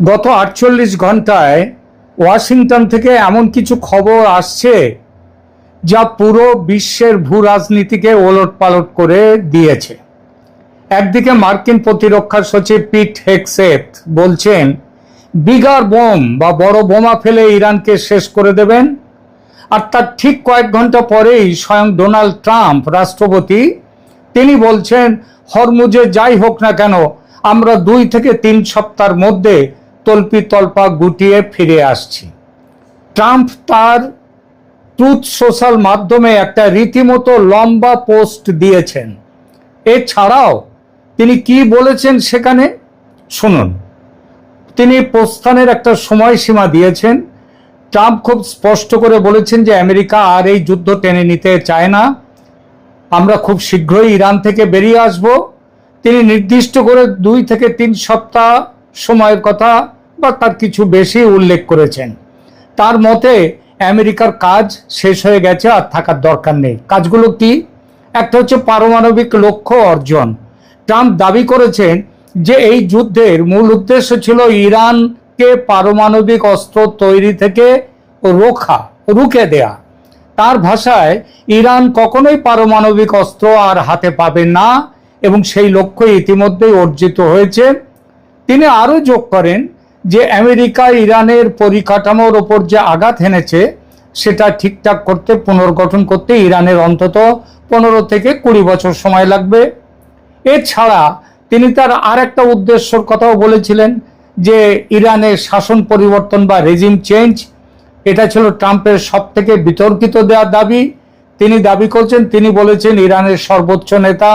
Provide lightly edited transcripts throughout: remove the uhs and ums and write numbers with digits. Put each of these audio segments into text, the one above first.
গত ৪৮ ঘন্টায় ওয়াশিংটন থেকে এমন কিছু খবর আসছে যা পুরো বিশ্বের ভূ রাজনীতিকে ওলটপালট করে দিয়েছে। একদিকে মার্কিন প্রতিরক্ষা সচিব পিট হেগসেথ বলছেন বিগার বোম বা বড় বোমা ফেলে ইরানকে শেষ করে দেবেন, আর তার ঠিক কয়েক ঘন্টা পরেই স্বয়ং ডোনাল্ড ট্রাম্প রাষ্ট্রপতি তিনি বলছেন হরমুজে যাই হোক না কেন আমরা ২ থেকে ৩ সপ্তাহের মধ্যে তল্পি তল্পা গুটিয়ে ফিরে আসছি। ট্রাম্প তার ট্রুথ সোশ্যাল মাধ্যমে একটা রীতিমতো লম্বা পোস্ট দিয়েছেন। এছাড়াও তিনি কি বলেছেন সেখানে শুনুন। তিনি প্রস্থানের একটা সময়সীমা দিয়েছেন। ট্রাম্প খুব স্পষ্ট করে বলেছেন যে আমেরিকা আর এই যুদ্ধ টেনে নিতে চায় না, আমরা খুব শীঘ্রই ইরান থেকে বেরিয়ে আসব। তিনি নির্দিষ্ট করে ২ থেকে ৩ সপ্তাহ সময়ের কথা বা তার কিছু বেশি উল্লেখ করেছেন। তার মতে আমেরিকার কাজ শেষ হয়ে গেছে, আর থাকার দরকার নেই। কাজগুলো কি? একটা হচ্ছে পারমাণবিক লক্ষ্য অর্জন। ট্রাম্প দাবি করেছেন যে এই যুদ্ধের মূল উদ্দেশ্য ছিল ইরানকে পারমাণবিক অস্ত্র তৈরি থেকে রুখে দেয়া। তার ভাষায় ইরান কখনোই পারমাণবিক অস্ত্র আর হাতে পাবে না এবং সেই লক্ষ্য ইতিমধ্যেই অর্জিত হয়েছে। তিনি আরও যোগ করেন যে আমেরিকা ইরানের পরিকাঠামোর ওপর যে আঘাত হেনেছে সেটা ঠিকঠাক করতে, পুনর্গঠন করতে ইরানের অন্তত ১৫ থেকে ২০ বছর সময় লাগবে। এছাড়া তিনি তার আর একটা উদ্দেশ্যর কথাও বলেছিলেন যে ইরানের শাসন পরিবর্তন বা রেজিম চেঞ্জ। এটা ছিল ট্রাম্পের সব থেকে বিতর্কিত দেওয়ার দাবি। তিনি দাবি করছেন, তিনি বলেছেন ইরানের সর্বোচ্চ নেতা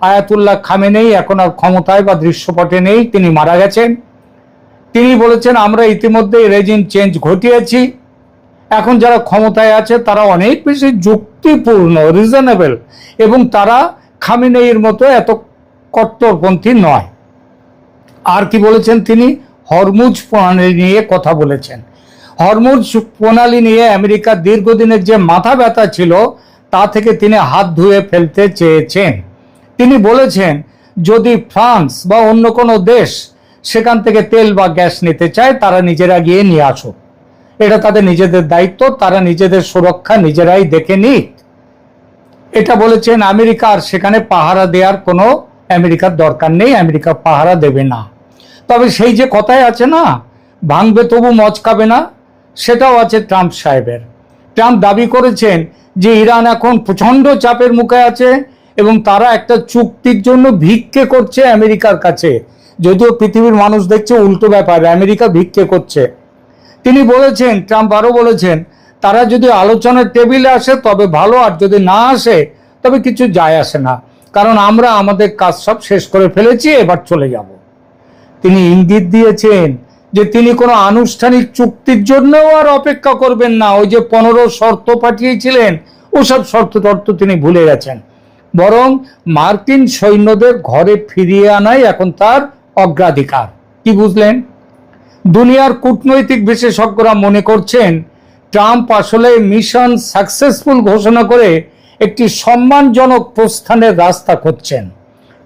আয়াতুল্লাহ খামেনেই এখন আর ক্ষমতায় বা দৃশ্যপটে নেই, তিনি মারা গেছেন। তিনি বলেছেন আমরা ইতিমধ্যে রেজিম চেঞ্জ ঘটিয়েছি, এখন যারা ক্ষমতায় আছে তারা অনেক বেশি যুক্তিপূর্ণ, রিজনেবল, এবং তারা খামেনেইর মতো এত কট্টরপন্থী নয়। আর কি বলেছেন তিনি? হরমুজ প্রণালী নিয়ে কথা বলেছেন। হরমুজ প্রণালী নিয়ে আমেরিকার দীর্ঘদিনের যে মাথা ব্যথা ছিল তা থেকে তিনি হাত ধুয়ে ফেলতে চেয়েছেন। তিনি বলেছেন যদি ফ্রান্স বা অন্য কোনো দেশ সেখান থেকে তেল বা গ্যাস নিতে চায় তারা নিজেরা গিয়ে নিয়ে আসুক, এটা তাদের নিজেদের দায়িত্ব, তারা নিজেদের সুরক্ষা নিজেরাই দেখে নিক। এটা বলেছেন। আমেরিকা আর সেখানে পাহারা দেওয়ার কোনো আমেরিকার দরকার নেই, আমেরিকা পাহারা দেবে না। তবে সেই যে কথায় আছে না, ভাঙবে তবু মচকাবে না, সেটাও আছে ট্রাম্প সাহেবের। ট্রাম্প দাবি করেছেন যে ইরান এখন প্রচণ্ড চাপের মুখে আছে এবং তারা একটা চুক্তির জন্য ভিক্ষে করছে আমেরিকার কাছে। যদিও পৃথিবীর মানুষ দেখছে উল্টো ব্যাপার, আমেরিকা ভিক্ষে করছে। তিনি বলেছেন, ট্রাম্প আরও বলেছেন, তারা যদি আলোচনার টেবিলে আসে তবে ভালো, আর যদি না আসে তবে কিছু যায় আসে না, কারণ আমরা আমাদের কাজ সব শেষ করে ফেলেছি, এবার চলে যাব। তিনি ইঙ্গিত দিয়েছেন যে তিনি কোনো আনুষ্ঠানিক চুক্তির জন্যও আর অপেক্ষা করবেন না। ওই যে 15 শর্ত পাঠিয়েছিলেন ওসব শর্ত তিনি ভুলে গেছেন, বরং মার্কিন সৈন্যদের ঘরে ফিরিয়ে আনাই এখন তার অগ্রাধিকার। কি বুঝলেন? দুনিয়ার কূটনৈতিক বিশেষজ্ঞরা মনে করছেন ট্রাম্প আসলে মিশন সাকসেসফুল ঘোষণা করে একটি সম্মানজনক প্রস্থানের রাস্তা খুঁজছেন।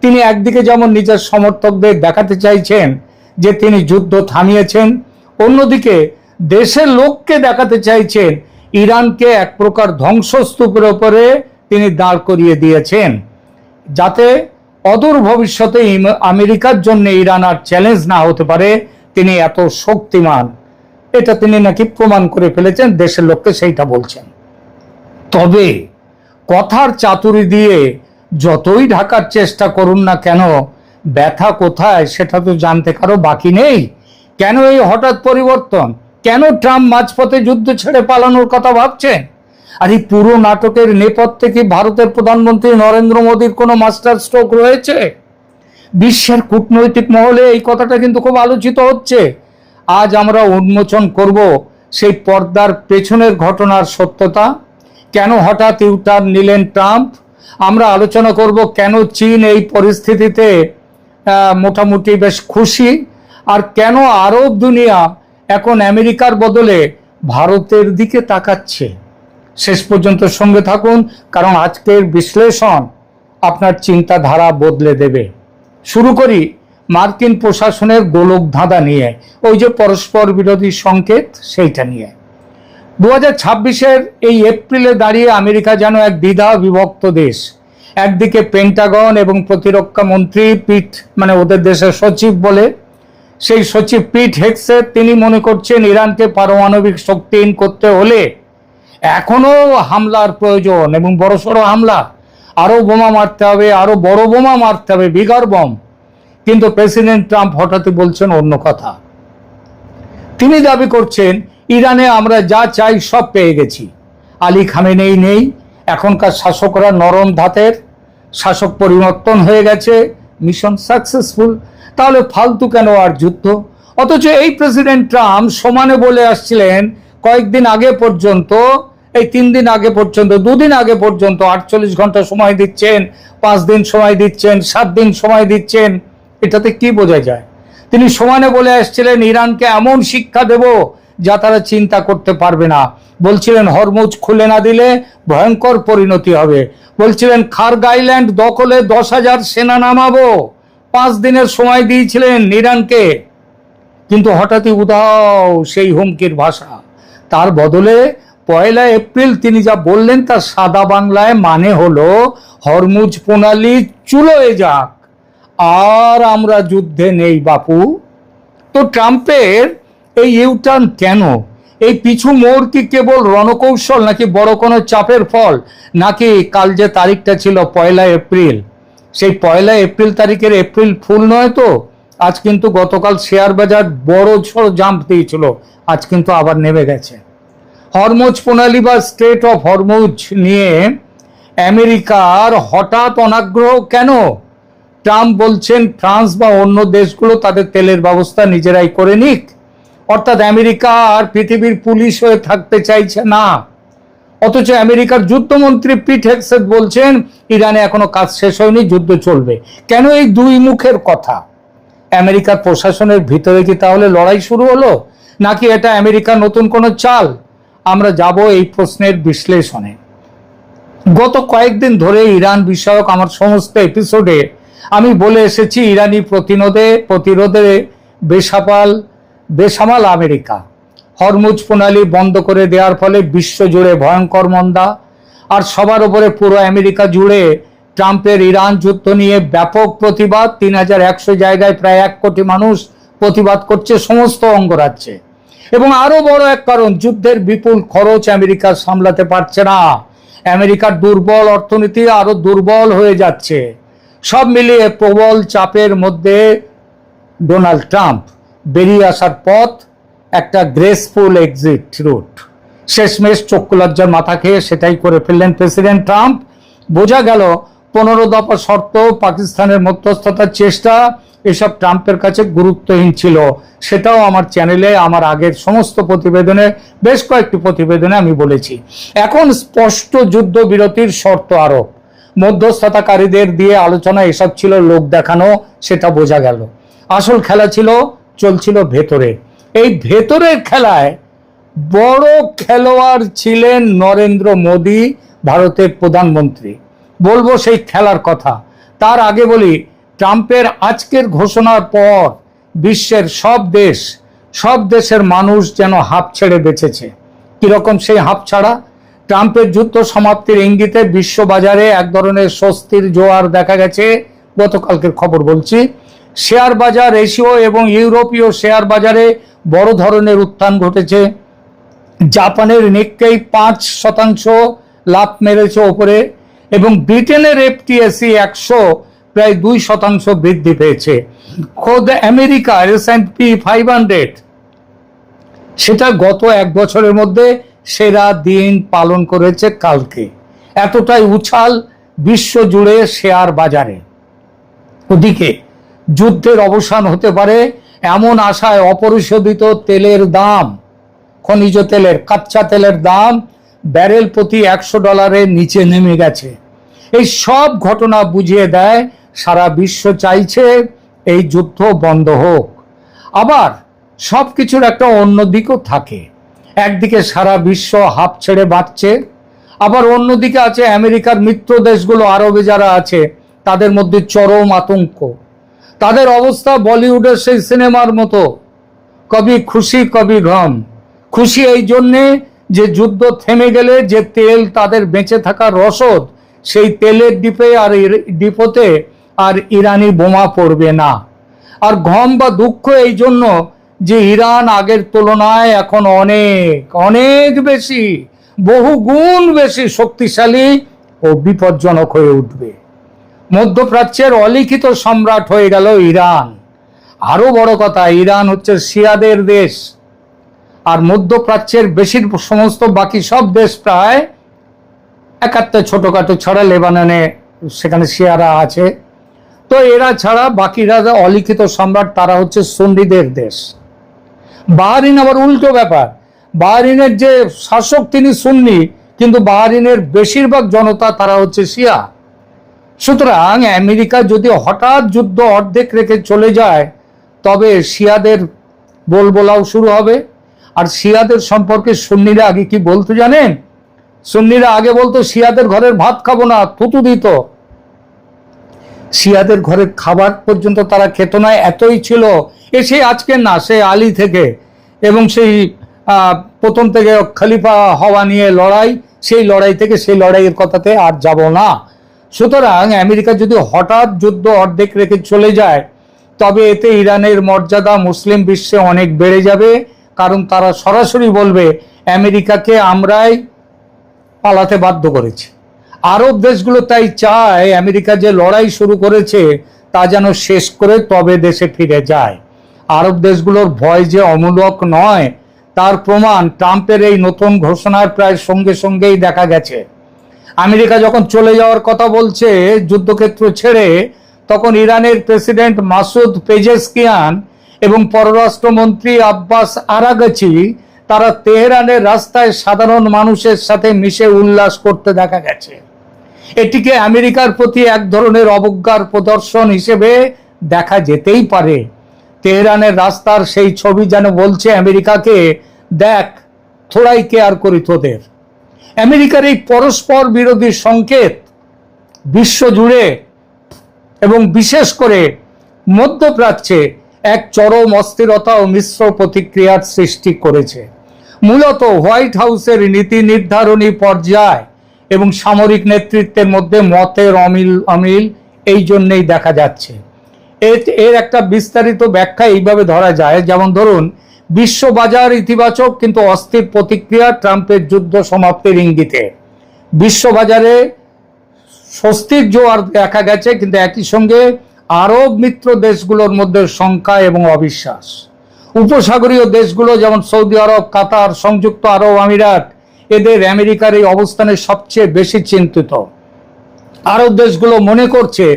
তিনি একদিকে যেমন নিজের সমর্থকদের দেখাতে চাইছেন যে তিনি যুদ্ধ থামিয়েছেন, অন্যদিকে দেশের লোককে দেখাতে চাইছেন ইরানকে এক প্রকার ধ্বংসস্তূপের উপরে তিনি দাঁড় করিয়ে দিয়েছেন, যাতে অদূর ভবিষ্যতে আমেরিকার জন্য ইরান আর চ্যালেঞ্জ না হতে পারে। তিনি এত শক্তিমান, এটা তিনি নাকি প্রমাণ করে ফেলেছেন, দেশের লোককে সেইটা বলছেন। তবে কথার চাতুরি দিয়ে যতই ঢাকার চেষ্টা করুন না কেন, ব্যথা কোথায় সেটা তো জানতে কারো বাকি নেই। কেন এই হঠাৎ পরিবর্তন? কেন ট্রাম্প মাঝপথে যুদ্ধ ছেড়ে পালানোর কথা ভাবছেন? আর এই পুরো নাটকের নেপথ্যে কি ভারতের প্রধানমন্ত্রী নরেন্দ্র মোদীর কোনো মাস্টার স্ট্রোক রয়েছে? বিশ্বের কূটনৈতিক মহলে এই কথাটা কিন্তু খুব আলোচিত হচ্ছে। আজ আমরা উন্মোচন করব সেই পর্দার পেছনের ঘটনার সত্যতা। কেন হঠাৎ ইউটার্ন নিলেন ট্রাম্প? আমরা আলোচনা করব কেন চীন এই পরিস্থিতিতে মোটামুটি বেশ খুশি, আর কেন আরব দুনিয়া এখন আমেরিকার বদলে ভারতের দিকে তাকাচ্ছে। শেষ পর্যন্ত সঙ্গে থাকুন, কারণ আজকের বিশ্লেষণ আপনার চিন্তাধারা বদলে দেবে। শুরু করি মার্কিন প্রশাসনের গোলক ধাঁধা নিয়ে, ওই যে পরস্পর বিরোধী সংকেত, সেইটা নিয়ে। 2026-এর এই এপ্রিলে দাঁড়িয়ে আমেরিকা যেন এক দ্বিধা বিভক্ত দেশ। একদিকে পেন্টাগন এবং প্রতিরক্ষা মন্ত্রী পিট, মানে ওদের দেশের সচিব বলে, সেই সচিব পিট হেগসেট, তিনি মনে করছেন ইরানকে পারমাণবিক শক্তিহীন করতে হলে এখনো হামলার প্রয়োজন এবং বড়সড় হামলা, আরো বোমা মারতে হবে, আরো বড় বোমা মারতে হবে, বিগার বম। কিন্তু প্রেসিডেন্ট ট্রাম্প হঠাৎই বলছেন অন্য কথা। তিনি দাবি করছেন ইরানে আমরা যা চাই সব পেয়ে গেছি, আলী খামেনেই নেই, এখনকার শাসকরা নরম ধাতের, শাসক পরিবর্তন হয়ে গেছে, মিশন সাকসেসফুল, তাহলে ফালতু কেন আর যুদ্ধ? অথচ এই প্রেসিডেন্ট ট্রাম্প সমানে বলে আসছিলেন কয়েকদিন আগে পর্যন্ত, এই 3 দিন আগে পর্যন্ত, 2 দিন আগে পর্যন্ত 48 ঘন্টা সময় দিচ্ছেন, 5 দিন সময় দিচ্ছেন, 7 দিন সময় দিচ্ছেন। এটাতে কি বোঝা যায়? তিনি সমানে বলে আসছিলেন ইরানকে এমন শিক্ষা দেব যা তারা চিন্তা করতে পারবে না। বলছিলেন হরমুজ খুলে না দিলে ভয়ঙ্কর পরিণতি হবে। বলছিলেন খার্গ আইল্যান্ড দখলে 10,000 সেনা নামাবো। 5 দিনের সময় দিয়েছিলেন ইরানকে, কিন্তু হঠাৎই উধাও সেই হুমকির ভাষা। তার বদলে 1 এপ্রিল তিনি যা বললেন তার সাদা বাংলায় মানে হলো হরমুজ প্রণালী চুলোয় যাক, আর আমরা যুদ্ধে নেই বাপু। তো ট্রাম্পের এই ইউটার্ন কেন? এই পিছু মোড় কি কেবল রণকৌশল, নাকি বড় কোনো চাপের ফল, নাকি কাল যে তারিখটা ছিল 1 এপ্রিল, সেই 1 এপ্রিল তারিখের এপ্রিল ফুল নয় তো? আজ কিন্তু গতকাল শেয়ার বাজার বড় ঝড় জাম্প দিয়েছিল, আজ কিন্তু আবার নেমে গেছে। হরমুজ প্রণালী বা স্ট্রেট অফ হরমুজ নিয়ে আমেরিকার হঠাৎ অনাগ্রহ কেন? ট্রাম্প বলছেন ফ্রান্স বা অন্য দেশগুলো তাদের তেলের ব্যবস্থা নিজেরাই করে নিক, অর্থাৎ আমেরিকা আর পৃথিবীর পুলিশ হয়ে থাকতে চাইছে না। অথচ আমেরিকার যুদ্ধমন্ত্রী পিট হেগসেট বলছেন ইরানে এখনো কাজ শেষ হয়নি, যুদ্ধ চলবে। কেন এই দুই মুখের কথা? আমেরিকার প্রশাসনের ভিতরে কি তাহলে লড়াই শুরু হলো, নাকি এটা আমেরিকার নতুন কোনো চাল? আমরা যাব এই প্রশ্নের বিশ্লেষণে। গত কয়েকদিন ধরে ইরান বিষয়ক আমার সমস্ত এপিসোডে আমি বলে এসেছি ইরানি প্রতিরোধে বেসামাল আমেরিকা। হরমুজ প্রণালী বন্ধ করে দেওয়ার ফলে বিশ্বজুড়ে ভয়ঙ্কর মন্দা, আর সবার উপরে পুরো আমেরিকা জুড়ে ট্রাম্পের ইরান যুদ্ধ নিয়ে ব্যাপক প্রতিবাদ। 3,100 জায়গায় প্রায় 1 কোটি মানুষ প্রতিবাদ করছে সমস্ত অঙ্গরাজ্যে। এবং আরো বড় এক কারণ, যুদ্ধের বিপুল খরচ আমেরিকা সামলাতে পারছে না। আমেরিকার দুর্বল অর্থনীতি আরো দুর্বল হয়ে যাচ্ছে। সব মিলিয়ে প্রবল চাপের মধ্যে ডোনাল্ড ট্রাম্প বেরিয়ে আসার পথ একটা গ্রেসফুল এক্সিট রুট। শেষমেশ চক্ষু লজ্জার মাথা খেয়ে সেটাই করে ফেললেন প্রেসিডেন্ট ট্রাম্প। বোঝা গেল 15 দফা শর্ত, পাকিস্তানের মধ্যস্থতার চেষ্টা, এসব ট্রাম্পের কাছে গুরুত্বহীন ছিল। সেটাও আমার চ্যানেলে আমার আগের সমস্ত প্রতিবেদনে, বেশ কয়েকটি প্রতিবেদনে আমি বলেছি। এখন স্পষ্ট যুদ্ধবিরতির শর্ত আরোপ, মধ্যস্থতাকারীদের দিয়ে আলোচনা, এসব ছিল লোক দেখানো, সেটা বোঝা গেল। আসল খেলা চলছিল ভেতরে। এই ভেতরের খেলায় বড় খেলোয়াড় ছিলেন নরেন্দ্র মোদী, ভারতের প্রধানমন্ত্রী। বলবো সেই খেলার কথা। তার আগে বলি, ট্রাম্পের আজকের ঘোষণার পর বিশ্বের সব দেশের মানুষ যেন হাঁপ ছেড়ে বেঁচেছে। কিরকম সেই হাঁপ ছাড়া? ট্রাম্পের যুদ্ধ সমাপ্তির ইঙ্গিতে বিশ্ববাজারে এক ধরনের স্বস্তির জোয়ার দেখা গেছে। গতকালকের খবর বলছি, শেয়ার বাজার, এশীয় এবং ইউরোপীয় শেয়ার বাজারে বড় ধরনের উত্থান ঘটেছে। জাপানের নিক্কেই 5% লাভ মেরেছে ওপরে, এবং ব্রিটেনের FTSE 100 প্রায় 2% বৃদ্ধি পেয়েছে। খোদ আমেরিকার S&P 500 সেটা গত 1 বছরের মধ্যে সেরা দিন পালন করেছে কালকে। এতটাই উছাল বিশ্ব জুড়ে শেয়ার বাজারে। ওদিকে যুদ্ধের অবসান হতে পারে এমন আশায় অপরিশোধিত তেলের দাম, খনিজ তেলের, কাঁচা তেলের দাম ব্যারেল প্রতি $100 নিচে নেমে গেছে। এই সব ঘটনা বুঝিয়ে দেয় সারা বিশ্ব চাইছে এই যুদ্ধ বন্ধ হোক। আবার সবকিছুর একটা অন্য দিকও থাকে। একদিকে সারা বিশ্ব হাঁপ ছেড়ে বাঁচছে, আবার অন্যদিকে আছে আমেরিকার মিত্র দেশগুলো, আরবে যারা আছে তাদের মধ্যে চরম আতঙ্ক। তাদের অবস্থা বলিউডের সেই সিনেমার মতো, কবি খুশি কবি গম। খুশি এই জন্যে যে যুদ্ধ থেমে গেলে যে তেল তাদের বেঁচে থাকার রসদ, সেই তেলের ডিপোতে আর ইরানি বোমা পড়বে না। আর গম বা দুঃখ এই জন্য যে ইরান আগের তুলনায় এখন অনেক অনেক বেশি, বহু গুণ বেশি শক্তিশালী ও বিপজ্জনক হয়ে উঠবে। মধ্যপ্রাচ্যের অলিখিত সম্রাট হয়ে গেল ইরান। আরো বড় কথা, ইরান হচ্ছে শিয়াদের দেশ, আর মধ্যপ্রাচ্যের বেশির সমস্ত বাকি সব দেশ প্রায় একাত্তর ছোটখাটো ছাড়া, লেবাননে সেখানে শিয়ারা আছে, তো এরা ছাড়া বাকিরা অলিখিত সম্রাট, তারা হচ্ছে সুন্নিদের দেশ। বাহরিন আবার উল্টো ব্যাপার, বাহরিনের যে শাসক তিনি সুন্নি, কিন্তু বাহরিনের বেশিরভাগ জনতা তারা হচ্ছে শিয়া। সুতরাং আমেরিকা যদি হঠাৎ যুদ্ধ অর্ধেক রেখে চলে যায়, তবে শিয়াদের বলবোলাও শুরু হবে। আর শিয়াদের সম্পর্কে সুন্নিরা আগে কি বলতো জানেন? সুন্নিরা আগে বলতো শিয়াদের ঘরের ভাত খাবো না, থুতু দিত। শিয়াদের ঘরের খাবার পর্যন্ত তারা খেত না, এতই ছিল। সে আজকে না, সে আলী থেকে এবং সেই প্রথম থেকে খলিফা হওয়া নিয়ে লড়াই, সেই লড়াই থেকে সেই লড়াইয়ের কথাতে আর যাব না। সুতরাং আমেরিকা যদি হঠাৎ যুদ্ধ অর্ধেক রেখে চলে যায়, তবে এতে ইরানের মর্যাদা মুসলিম বিশ্বে অনেক বেড়ে যাবে। কারণ তারা সরাসরি বলবে আমেরিকাকে আমরাই পালাতে বাধ্য করেছি। আরব দেশগুলো তাই চায় আমেরিকা যে লড়াই শুরু করেছে তা যেন শেষ করে তবে দেশে ফিরে যায়। আরব দেশগুলোর ভয় যে অমূলক নয়, তার প্রমাণ ট্রাম্পের এই নতুন ঘোষণার প্রায় সঙ্গে সঙ্গেই দেখা গেছে। আমেরিকা যখন চলে যাওয়ার কথা বলছে যুদ্ধক্ষেত্র ছেড়ে, তখন ইরানের প্রেসিডেন্ট মাসুদ পেজেশকিয়ান এবং পররাষ্ট্রমন্ত্রী আব্বাস আরাগচি তারা তেহরানের রাস্তায় সাধারণ মানুষের সাথে মিশে উল্লাস করতে দেখা গেছে। এটিকে আমেরিকার প্রতি এক ধরনের অবজ্ঞার প্রদর্শন হিসেবে দেখা যেতেই পারে। তেহরানের রাস্তার সেই ছবি যেন বলছে আমেরিকাকে, দেখ থোড়াই কেয়ার করি তোদের। আমেরিকার এই পরস্পর বিরোধী সংকেত বিশ্বজুড়ে এবং বিশেষ করে মধ্যপ্রাচ্যে এক চরম অস্থিরতা ও মিশ্র প্রতিক্রিয়ার সৃষ্টি করেছে। মূলত হোয়াইট হাউসের নীতি নির্ধারণী পর্যায় এবং সামরিক নেতৃত্বের মধ্যে মতের অমিল এই জন্যই দেখা যাচ্ছে। এর একটা বিস্তারিত ব্যাখ্যা এইভাবে ধরা যায়, যেমন ধরুন, বিশ্ববাজার ইতিবাচক কিন্তু অস্থির প্রতিক্রিয়া ট্রাম্পের যুদ্ধ সমাপ্তির ইঙ্গিতে। বিশ্ববাজারে স্বস্তির জোয়ার দেখা গেছে, কিন্তু একই সঙ্গে আরব মিত্র দেশগুলোর মধ্যে শঙ্কা এবং অবিশ্বাস। উপসাগরীয় দেশগুলো যেমন সৌদি আরব, কাতার, সংযুক্ত আরব আমিরাত, এদের আমেরিকার এই অবস্থানে সবচেয়ে বেশি চিন্তিত। আরব দেশগুলো মনে করছে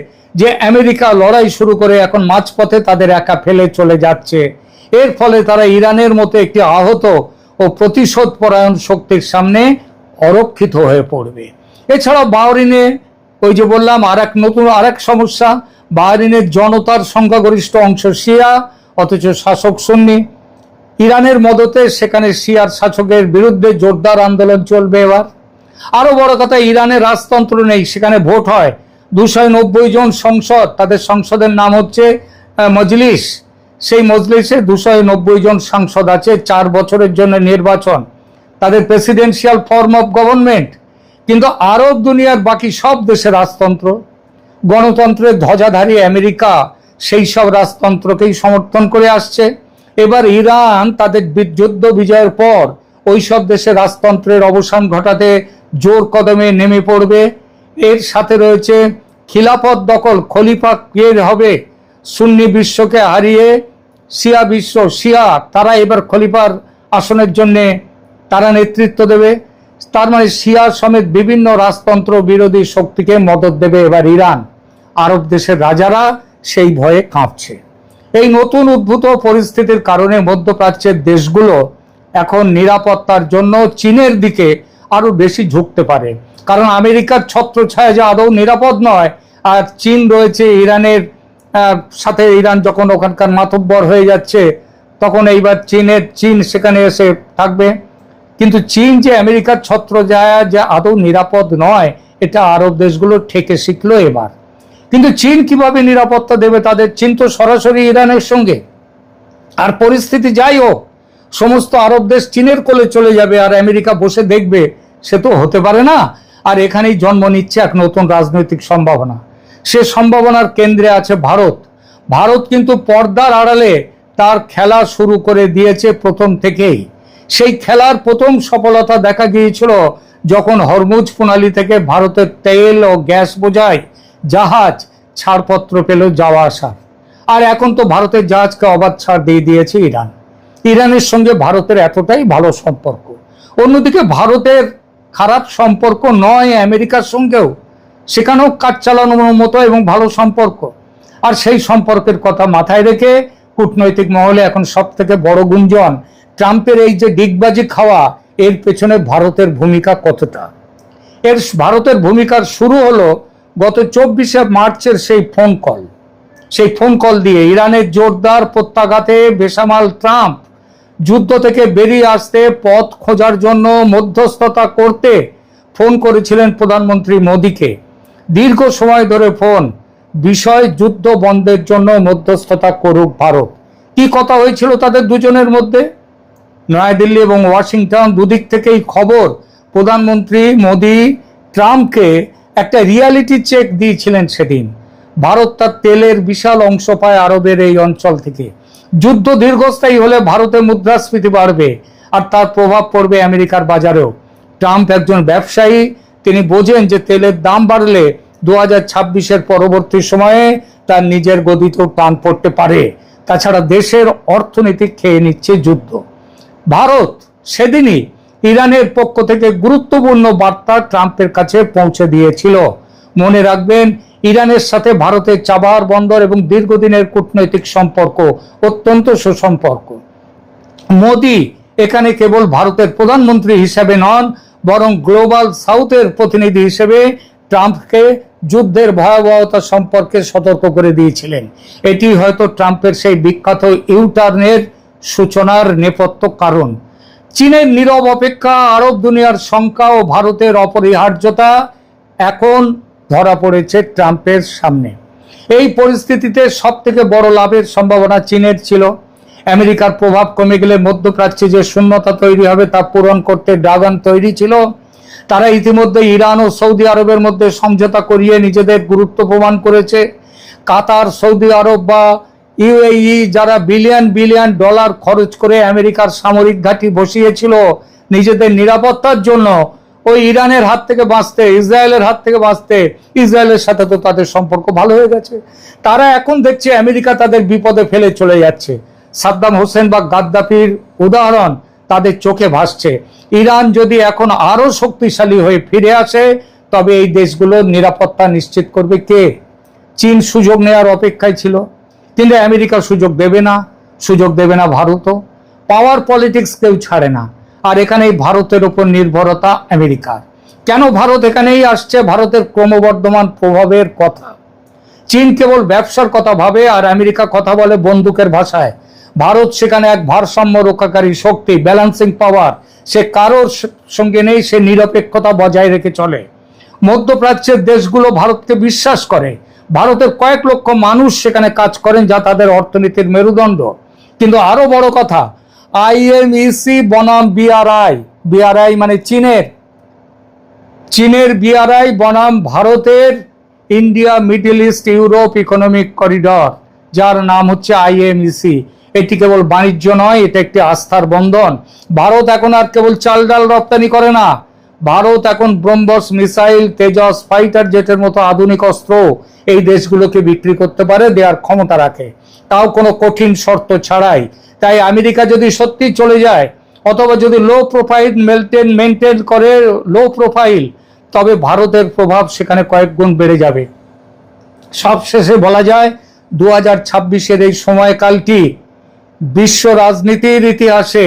যে আমেরিকা লড়াই শুরু করে এখন মাঝপথে তাদের একা ফেলে চলে যাচ্ছে। এর ফলে তারা ইরানের মতো একটি আহত ও প্রতিশোধ পরায়ণ শক্তির সামনে অরক্ষিত হয়ে পড়বে। এছাড়াও বাহরিনে ওই যে বললাম আরেক সমস্যা, বাহরিনের জনতার সংখ্যাগরিষ্ঠ অংশ শিয়া, অথচ শাসক সুন্নি। ইরানের মদতে সেখানে শিয়ার শাসকের বিরুদ্ধে জোরদার আন্দোলন চলবে এবার। আরো বড় কথা, ইরানের রাজতন্ত্র নেই, সেখানে ভোট হয়। 290 জন সংসদ, তাদের সংসদের নাম হচ্ছে মজলিস। সেই মজলিসে 290 জন সাংসদ আছে, 4 বছরের জন্য নির্বাচন, তাদের প্রেসিডেন্সিয়াল ফর্ম অফ গভর্নমেন্ট। কিন্তু আরব দুনিয়ার বাকি সব দেশে রাজতন্ত্র, গণতন্ত্রের ধ্বজাধারী আমেরিকা সেই সব রাজতন্ত্রকেই সমর্থন করে আসছে। এবার ইরান তাদের যুদ্ধ বিজয়ের পর ওই সব দেশে রাজতন্ত্রের অবসান ঘটাতে জোর কদমে নেমে পড়বে। এর সাথে রয়েছে খিলাফত দখল, খলিফা কে হবে? সুন্নি বিশ্বকে হারিয়ে শিয়া তারা এবার খলিফার আসনের জন্য তারা নেতৃত্ব দেবে। তার মানে শিয়া সমেত বিভিন্ন রাজতন্ত্র বিরোধী শক্তিকে মদত দেবে এবার ইরান। আরব দেশের রাজারা সেই ভয়ে কাঁপছে। এই নতুন উদ্ভূত পরিস্থিতির কারণে মধ্যপ্রাচ্যের দেশগুলো এখন নিরাপত্তার জন্য চীনের দিকে আরো বেশি ঝুঁকতে পারে। কারণ আমেরিকার ছত্রছায়া যে আদৌ নিরাপদ নয়, আর চীন রয়েছে ইরানের সাথে। ইরান যখন ওখানকার মাতব্বর হয়ে যাচ্ছে, তখন এইবার চীন সেখানে এসে থাকবে। কিন্তু চীন যে আমেরিকার ছত্রছায়া যে আদৌ নিরাপদ নয়, এটা আরব দেশগুলো ঠেকে শিখলো এবার। কিন্তু চীন কিভাবে নিরাপত্তা দেবে তাদের? চীন তো সরাসরি ইরানের সঙ্গে। আর পরিস্থিতি যাই হোক, সমস্ত আরব দেশ চীনের কোলে চলে যাবে আর আমেরিকা বসে দেখবে, সে তো হতে পারে না। আর এখানেই জন্ম নিচ্ছে এক নতুন রাজনৈতিক সম্ভাবনা। সে সম্ভাবনার কেন্দ্রে আছে ভারত। ভারত কিন্তু পর্দার আড়ালে তার খেলা শুরু করে দিয়েছে প্রথম থেকেই। সেই খেলার প্রথম সফলতা দেখা গিয়েছিল যখন হরমুজ প্রণালী থেকে ভারতের তেল ও গ্যাস বোঝাই জাহাজ ছাড়পত্র পেল যাওয়া আসার। আর এখন তো ভারতের জাহাজকে অবাধ ছাড় দিয়ে দিয়েছে ইরান। ইরানের সঙ্গে ভারতের এতটাই ভালো সম্পর্ক। অন্যদিকে ভারতের খারাপ সম্পর্ক নয় আমেরিকার সঙ্গেও, সেখানেও কাজ চালানোর মতো এবং ভালো সম্পর্ক। আর সেই সম্পর্কের কথা মাথায় রেখে কূটনৈতিক মহলে এখন সব থেকে বড় গুঞ্জন ট্রাম্পের এই যে ডিগবাজি খাওয়া, এর পেছনে ভারতের ভূমিকা কতটা। ভারতের ভূমিকার শুরু হলো গত 24শে মার্চের সেই ফোন কল দিয়ে। ইরানের জোরদার প্রত্যাঘাতে বেসামাল ট্রাম্প যুদ্ধ থেকে বেরিয়ে আসতে পথ খোঁজার জন্য মধ্যস্থতা করতে ফোন করেছিলেন প্রধানমন্ত্রী মোদীকে। দীর্ঘ সময় ধরে বিষয় যুদ্ধ বন্ধের জন্য মধ্যস্থতা করুক ভারত। কি কথা হয়েছিল তাদের দুজনের মধ্যে? নয়াদিল্লি এবং ওয়াশিংটন দুদিক থেকেই খবর, প্রধানমন্ত্রী মোদী ট্রাম্পকে একটা রিয়ালিটি চেক দিয়েছিলেন সেদিন। ভারত তার তেলের বিশাল অংশ পায় আরবের এই অঞ্চল থেকে। যুদ্ধ দীর্ঘস্থায়ী হলে ভারতের মুদ্রাস্ফীতি বাড়বে আর তার প্রভাব পড়বে আমেরিকার বাজারেও। ট্রাম্প একজন ব্যবসায়ী, তিনি বোঝেন যে তেলের দাম বাড়লে 2026-এর পরবর্তী সময়ে তার নিজের গদিতেও টান পড়তে পারে। তাছাড়া দেশের অর্থনীতি খেয়ে নিচ্ছে যুদ্ধ। ভারত সেদিনই ইরানের পক্ষ থেকে গুরুত্বপূর্ণ বার্তা ট্রাম্পের কাছে পৌঁছে দিয়েছিল। মনে রাখবেন, ইরানের সাথে ভারতের চাবাহার বন্দর এবং দীর্ঘদিনের কূটনৈতিক সম্পর্ক অত্যন্ত সুসম্পর্ক। মোদী এখানে কেবল ভারতের প্রধানমন্ত্রী হিসেবে নন, বরং গ্লোবাল সাউথের প্রতিনিধি হিসেবে ট্রাম্পকে যুদ্ধের ভয়াবহতা সম্পর্কে সতর্ক করে দিয়েছিলেন। এটি হয়তো ট্রাম্পের সেই বিখ্যাত ইউটার্নের সূচনার নেপথ্য কারণ। চীনের নীরব অপেক্ষা, আরব দুনিয়ার শঙ্কা ও ভারতের অপরিহার্যতা এখন ধরা পড়েছে ট্রাম্পের সামনে। এই পরিস্থিতিতে সব থেকে বড় লাভের সম্ভাবনা চীনের ছিল। আমেরিকার প্রভাব কমে গেলে মধ্যপ্রাচ্যে যে শূন্যতা তৈরি হবে তা পূরণ করতে ড্রাগন তৈরি ছিল। তারা ইতিমধ্যে ইরান ও সৌদি আরবের মধ্যে সমঝোতা করিয়ে নিজেদের গুরুত্ব প্রমাণ করেছে। কাতার, সৌদি আরব বা ইউএই যারা বিলিয়ন বিলিয়ন ডলার খরচ করে আমেরিকার সামরিক ঘাঁটি বসিয়েছিল নিজেদের নিরাপত্তার জন্য, ওই ইরানের হাত থেকে বাঁচতে, ইসরায়েলের হাত থেকে বাঁচতে, ইসরায়েলের সাথে তো তাদের সম্পর্ক ভালো হয়ে গেছে। তারা এখন দেখছে আমেরিকা তাদের বিপদে ফেলে চলে যাচ্ছে। সাদ্দাম হোসেন বা গাদ্দাফির উদাহরণ তাদের চোখে ভাসছে। ইরান যদি এখন আরো শক্তিশালী হয়ে ফিরে আসে, তবে এই দেশগুলোর নিরাপত্তা নিশ্চিত করবে কে? চীন সুযোগ নেওয়ার অপেক্ষায় ছিল, কিন্তু আমেরিকা সুযোগ দেবে না, সুযোগ দেবে না ভারতও। পাওয়ার পলিটিক্স কেউ ছাড়ে না। আর এখানেই ভারতের উপর নির্ভরতা আমেরিকার। কেন ভারত এখানেই আসছে? ভারতের ক্রমবর্ধমান প্রভাবের কথা। চীন কেবল ব্যবসার কথা ভাবে আর আমেরিকা কথা বলে বন্দুকের ভাষায়। ভারত সেখানে এক ভারসাম্য রক্ষাকারী শক্তি, ব্যালেন্সিং পাওয়ার। সে কারোর সঙ্গে নেই, সে নিরপেক্ষতা বজায় রেখে চলে। মধ্যপ্রাচ্যের দেশগুলো ভারতকে বিশ্বাস করে। ভারতের কয়েক লক্ষ মানুষ সেখানে কাজ করেন, যা তাদের অর্থনীতির মেরুদণ্ড। কিন্তু আরো বড় কথা, IMEC বনাম BRI, BRI মানে চীনের BRI বনাম ভারতের India middle east Europe economic corridor, যার নাম হচ্ছে IMEC। এটি কেবল বাণিজ্য নয়, এটা একটি আস্থার বন্ধন। ভারত এখন আর কেবল চাল ডাল রপ্তানি করে না, ভারত এখন ব্রহ্মস মিসাইল, তেজস ফাইটার জেটের মতো আধুনিক অস্ত্র এই দেশগুলোকে বিক্রি করতে পারে, দেওয়ার ক্ষমতা রাখে, তাও কোনো কঠিন শর্ত ছাড়াই। তাই আমেরিকা যদি সত্যি চলে যায়, অথবা যদি লো প্রোফাইল মেনটেন করে লো প্রোফাইল, তবে ভারতের প্রভাব সেখানে কয়েক গুণ বেড়ে যাবে। সবশেষে বলা যায়, 2026-এর এই সময়কালটি বিশ্ব রাজনীতির ইতিহাসে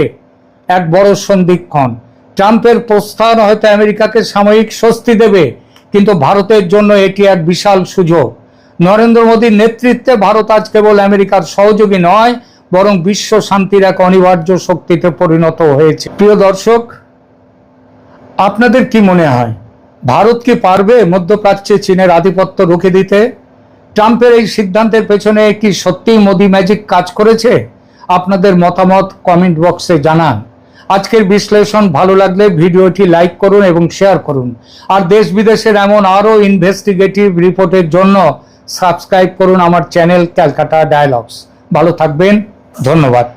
এক বড় সন্ধিক্ষণ। ট্রাম্পের প্রস্থান হয়তো আমেরিকাকে সাময়িক স্বস্তি দেবে, কিন্তু ভারতের জন্য এটি এক বিশাল সুযোগ। নরেন্দ্র মোদীর নেতৃত্বে ভারত আজ কেবল আমেরিকার সহযোগী নয়, বরং বিশ্ব শান্তির এক অনিবার্য শক্তিতে পরিণত হয়েছে। প্রিয় দর্শক, আপনাদের কি মনে হয়, ভারত কি পারবে মধ্যপ্রাচ্যে চীনের আধিপত্য রুখে দিতে? ট্রাম্পের এই সিদ্ধান্তের পেছনে কি সত্যিই মোদি ম্যাজিক কাজ করেছে? আপনাদের মতামত কমেন্ট বক্সে জানান। আজকের বিশ্লেষণ ভালো লাগলে ভিডিওটি লাইক করুন এবং শেয়ার করুন। আর দেশ বিদেশের এমন আরও ইনভেস্টিগেটিভ রিপোর্টের জন্য সাবস্ক্রাইব করুন আমার চ্যানেল ক্যালকাটা ডায়ালগস। ভালো থাকবেন, ধন্যবাদ।